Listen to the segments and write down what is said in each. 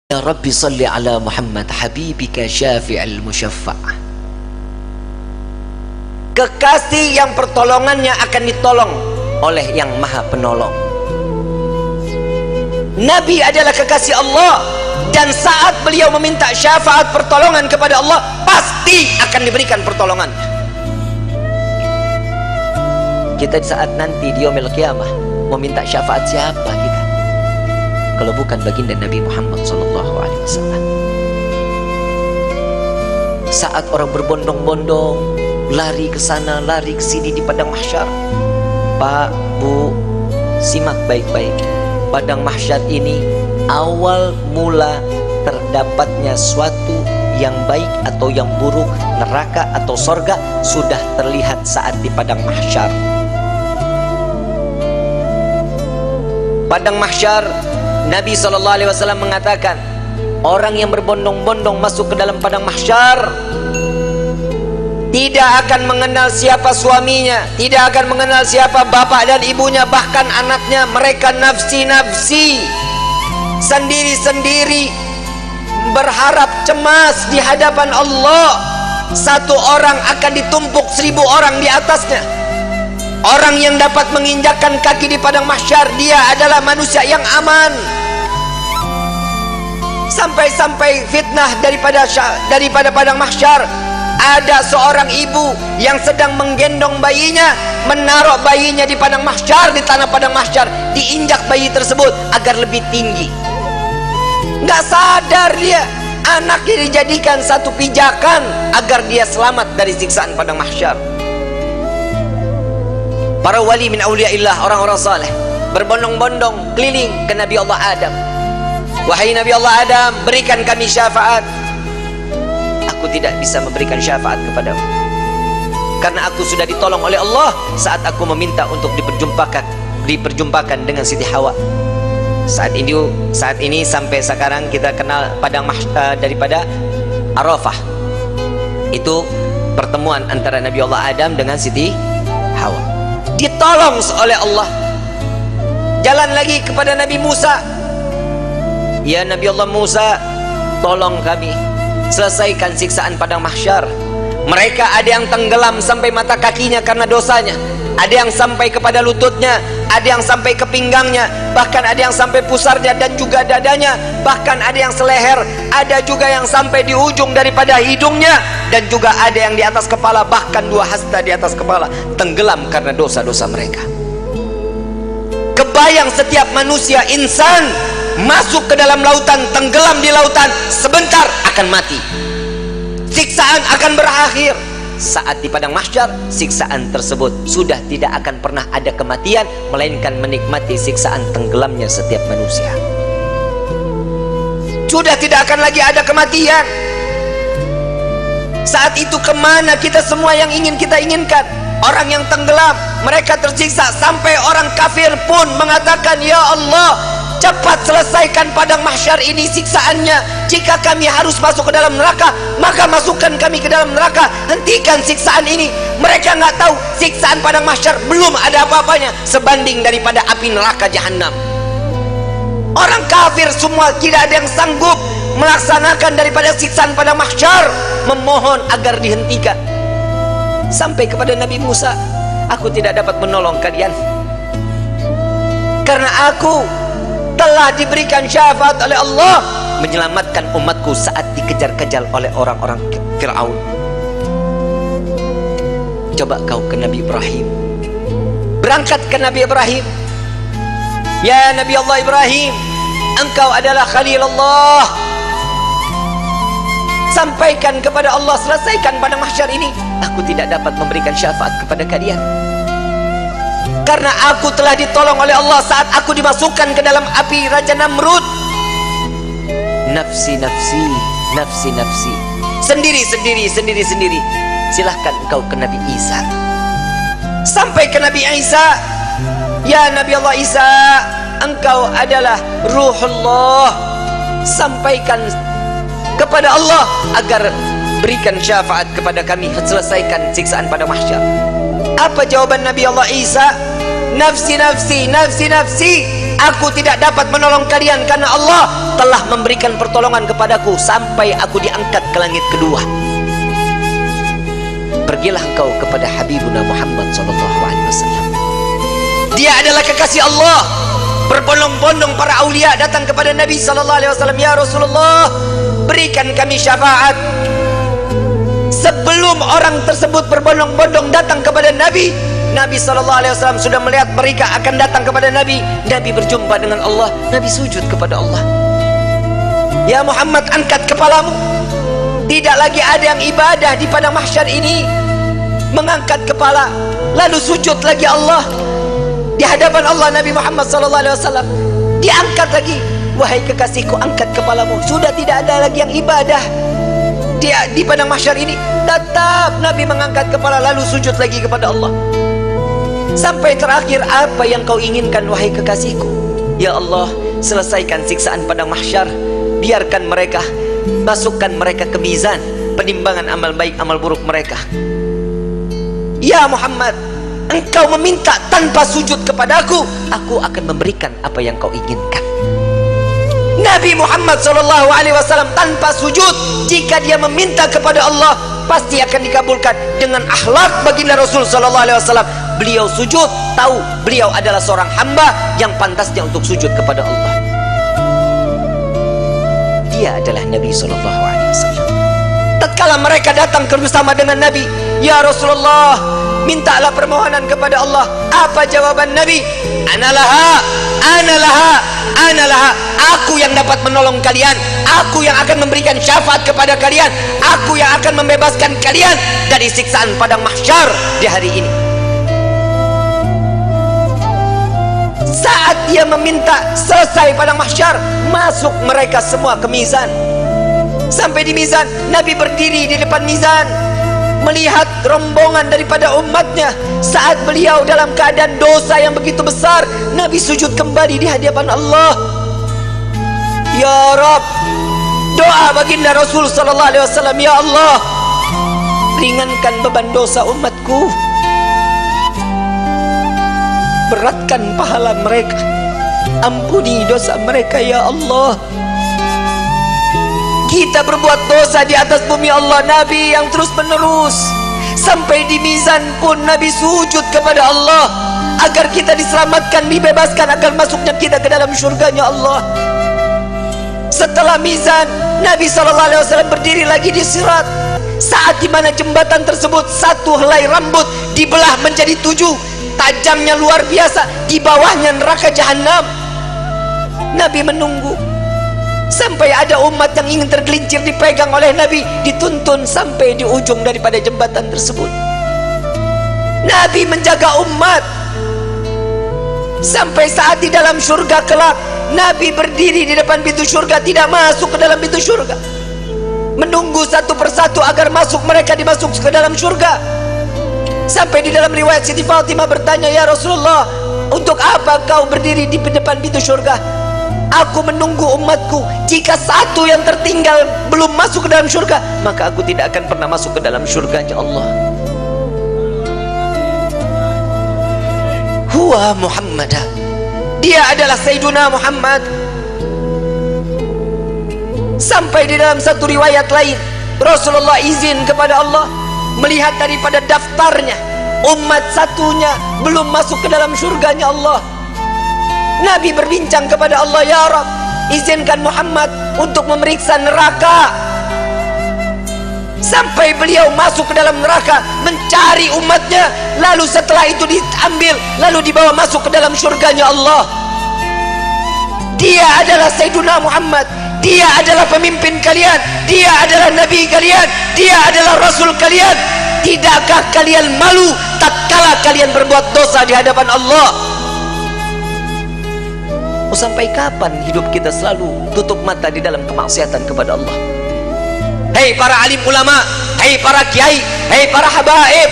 Ya Rabbi salli ala Muhammad habibika syafi'al musyaffa'. Kekasih yang pertolongannya akan ditolong oleh yang maha penolong. Nabi adalah kekasih Allah, dan saat beliau meminta syafaat pertolongan kepada Allah, pasti akan diberikan pertolongan. Kita di saat nanti di yaumil qiyamah meminta syafaat siapa kita kalau bukan baginda Nabi Muhammad SAW? Saat orang berbondong-bondong lari ke sana, lari ke sini di padang mahsyar. Pak, Bu, simak baik-baik. Padang mahsyar ini awal mula terdapatnya suatu yang baik atau yang buruk, neraka atau sorga, sudah terlihat saat di padang mahsyar. Padang mahsyar, Nabi SAW mengatakan, orang yang berbondong-bondong masuk ke dalam padang mahsyar tidak akan mengenal siapa suaminya, tidak akan mengenal siapa bapak dan ibunya, bahkan anaknya. Mereka nafsi-nafsi, sendiri-sendiri, berharap cemas di hadapan Allah. Satu orang akan ditumpuk 1000 orang di atasnya. Orang yang dapat menginjakkan kaki di padang mahsyar, dia adalah manusia yang aman. Sampai-sampai fitnah daripada padang mahsyar, ada seorang ibu yang sedang menggendong bayinya, menaruh bayinya di padang mahsyar, di tanah padang mahsyar, diinjak bayi tersebut agar lebih tinggi. Nggak sadar dia, anaknya dijadikan satu pijakan agar dia selamat dari siksaan padang mahsyar. Para wali min awliyaillah, orang-orang saleh, berbondong-bondong keliling ke Nabi Allah Adam. Wahai Nabi Allah Adam, berikan kami syafaat. Aku tidak bisa memberikan syafaat kepadamu, karena aku sudah ditolong oleh Allah saat aku meminta untuk diperjumpakan dengan Siti Hawa. Saat ini sampai sekarang kita kenal padang mahsyar daripada Arafah. Itu pertemuan antara Nabi Allah Adam dengan Siti Hawa. Ditolong oleh Allah. Jalan lagi kepada Nabi Musa. Ya Nabi Allah Musa, tolong kami selesaikan siksaan padang mahsyar. Mereka ada yang tenggelam sampai mata kakinya karena dosanya, ada yang sampai kepada lututnya, ada yang sampai ke pinggangnya, bahkan ada yang sampai pusarnya dan juga dadanya, bahkan ada yang seleher, ada juga yang sampai di ujung daripada hidungnya, dan juga ada yang di atas kepala, bahkan 2 hasta di atas kepala, tenggelam karena dosa-dosa mereka. Kebayang setiap manusia, insan, masuk ke dalam lautan, tenggelam di lautan, sebentar akan mati. Siksaan akan berakhir. Saat di padang mahsyar, siksaan tersebut sudah tidak akan pernah ada kematian, melainkan menikmati siksaan tenggelamnya setiap manusia. Sudah tidak akan lagi ada kematian. Saat itu kemana kita semua yang ingin kita inginkan? Orang yang tenggelam, mereka tersiksa, sampai orang kafir pun mengatakan, ya Allah, cepat selesaikan padang mahsyar ini siksaannya. Jika kami harus masuk ke dalam neraka, maka masukkan kami ke dalam neraka. Hentikan siksaan ini. Mereka nggak tahu siksaan padang mahsyar belum ada apa-apanya sebanding daripada api neraka jahanam. Orang kafir semua tidak ada yang sanggup melaksanakan daripada siksaan padang mahsyar, memohon agar dihentikan. Sampai kepada Nabi Musa, aku tidak dapat menolong kalian karena aku telah diberikan syafaat oleh Allah menyelamatkan umatku saat dikejar-kejar oleh orang-orang Fir'aun. Coba kau ke Nabi Ibrahim, berangkat ke Nabi Ibrahim. Ya Nabi Allah Ibrahim, engkau adalah Khalilullah. Sampaikan kepada Allah, selesaikan padang mahsyar ini. Aku tidak dapat memberikan syafaat kepada kalian karena aku telah ditolong oleh Allah saat aku dimasukkan ke dalam api Raja Namrud. Nafsi, nafsi, nafsi, nafsi. Sendiri, sendiri, sendiri, sendiri. Silahkan engkau ke Nabi Isa. Sampai ke Nabi Isa. Ya Nabi Allah Isa, engkau adalah Ruhullah. Sampaikan kepada Allah agar berikan syafaat kepada kami, selesaikan siksaan pada mahsyar. Apa jawaban Nabi Allah Isa? Nafsi, nafsi, nafsi, nafsi. Aku tidak dapat menolong kalian karena Allah telah memberikan pertolongan kepadaku sampai aku diangkat ke langit kedua. Pergilah engkau kepada Habibuna Muhammad SAW. Dia adalah kekasih Allah. Berbondong-bondong para aulia datang kepada Nabi SAW. Ya Rasulullah, berikan kami syafaat. Sebelum orang tersebut berbondong-bondong datang kepada Nabi, Nabi SAW sudah melihat mereka akan datang kepada Nabi. Nabi berjumpa dengan Allah. Nabi sujud kepada Allah. Ya Muhammad, angkat kepalamu. Tidak lagi ada yang ibadah di padang mahsyar ini. Mengangkat kepala lalu sujud lagi Allah di hadapan Allah. Nabi Muhammad SAW diangkat lagi. Wahai kekasihku, angkat kepalamu. Sudah tidak ada lagi yang ibadah di padang mahsyar ini. Tetap Nabi mengangkat kepala lalu sujud lagi kepada Allah. Sampai terakhir, apa yang kau inginkan wahai kekasihku? Ya Allah, selesaikan siksaan padang mahsyar. Biarkan mereka, masukkan mereka ke mizan penimbangan amal baik amal buruk mereka. Ya Muhammad, engkau meminta tanpa sujud kepadaku, aku akan memberikan apa yang kau inginkan. Nabi Muhammad SAW tanpa sujud, jika dia meminta kepada Allah pasti akan dikabulkan. Dengan akhlak baginda Rasul SAW, beliau sujud, tahu beliau adalah seorang hamba yang pantasnya untuk sujud kepada Allah. Dia adalah Nabi SAW. Tatkala mereka datang bersama dengan Nabi, ya Rasulullah, mintalah permohonan kepada Allah. Apa jawaban Nabi? Analaha, analaha, analaha. Aku yang dapat menolong kalian. Aku yang akan memberikan syafaat kepada kalian. Aku yang akan membebaskan kalian dari siksaan padang mahsyar di hari ini. Saat dia meminta, selesai padang mahsyar, masuk mereka semua ke mizan. Sampai di mizan, Nabi berdiri di depan mizan, melihat rombongan daripada umatnya. Saat beliau dalam keadaan dosa yang begitu besar, Nabi sujud kembali di hadapan Allah. Ya Rabb, doa baginda Rasul SAW, ya Allah, ringankan beban dosa umatku, beratkan pahala mereka, ampuni dosa mereka ya Allah. Kita berbuat dosa di atas bumi Allah, Nabi yang terus menerus. Sampai di mizan pun Nabi sujud kepada Allah agar kita diselamatkan, dibebaskan agar masuknya kita ke dalam syurganya Allah. Setelah mizan, Nabi SAW berdiri lagi di sirat. Saat dimana jembatan tersebut, satu helai rambut dibelah menjadi 7, tajamnya luar biasa. Di bawahnya neraka jahanam. Nabi menunggu sampai ada umat yang ingin tergelincir, dipegang oleh Nabi, dituntun sampai di ujung daripada jembatan tersebut. Nabi menjaga umat sampai saat di dalam surga kelak, Nabi berdiri di depan pintu surga, tidak masuk ke dalam pintu surga, menunggu satu persatu agar masuk, mereka dimasuk ke dalam surga. Sampai di dalam riwayat Siti Fatimah bertanya, ya Rasulullah, untuk apa kau berdiri di depan pintu surga? Aku menunggu umatku. Jika satu yang tertinggal belum masuk ke dalam surga, maka aku tidak akan pernah masuk ke dalam surganya Allah. Huwa Muhammad, dia adalah Sayyiduna Muhammad. Sampai di dalam satu riwayat lain, Rasulullah izin kepada Allah melihat daripada daftarnya, umat satunya belum masuk ke dalam surganya Allah. Nabi berbincang kepada Allah, ya Rabb, izinkan Muhammad untuk memeriksa neraka. Sampai beliau masuk ke dalam neraka mencari umatnya, lalu setelah itu diambil, lalu dibawa masuk ke dalam surganya Allah. Dia adalah Sayyiduna Muhammad, dia adalah pemimpin kalian, dia adalah Nabi kalian, dia adalah Rasul kalian. Tidakkah kalian malu tatkala kalian berbuat dosa di hadapan Allah? Sampai kapan hidup kita selalu tutup mata di dalam kemaksiatan kepada Allah? Hei para alim ulama, hei para kiai, hei para habaib,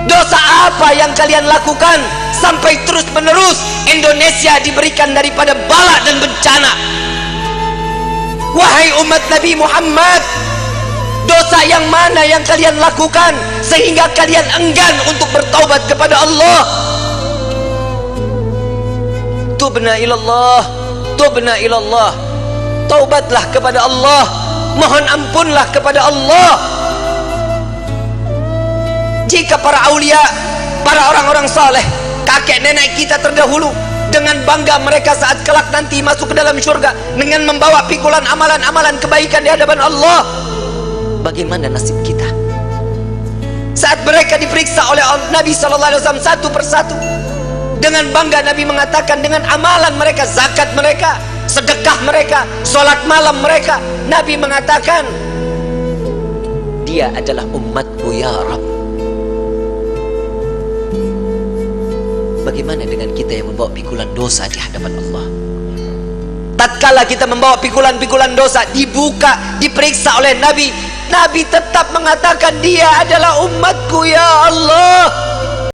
dosa apa yang kalian lakukan sampai terus menerus Indonesia diberikan daripada bala dan bencana? Wahai umat Nabi Muhammad, dosa yang mana yang kalian lakukan sehingga kalian enggan untuk bertaubat kepada Allah? tubna ilallah, tubna ilallah. Taubatlah kepada Allah, mohon ampunlah kepada Allah. Jika para aulia, para orang-orang saleh, kakek nenek kita terdahulu, dengan bangga mereka saat kelak nanti masuk ke dalam syurga dengan membawa pikulan amalan-amalan kebaikan di hadapan Allah, bagaimana nasib kita saat mereka diperiksa oleh Nabi SAW satu persatu? Dengan bangga Nabi mengatakan, dengan amalan mereka, zakat mereka, sedekah mereka, sholat malam mereka, Nabi mengatakan, dia adalah umatku ya Rabb. Bagaimana dengan kita yang membawa pikulan dosa di hadapan Allah? Tatkala kita membawa pikulan-pikulan dosa, dibuka, diperiksa oleh Nabi, Nabi tetap mengatakan, dia adalah umatku ya Allah.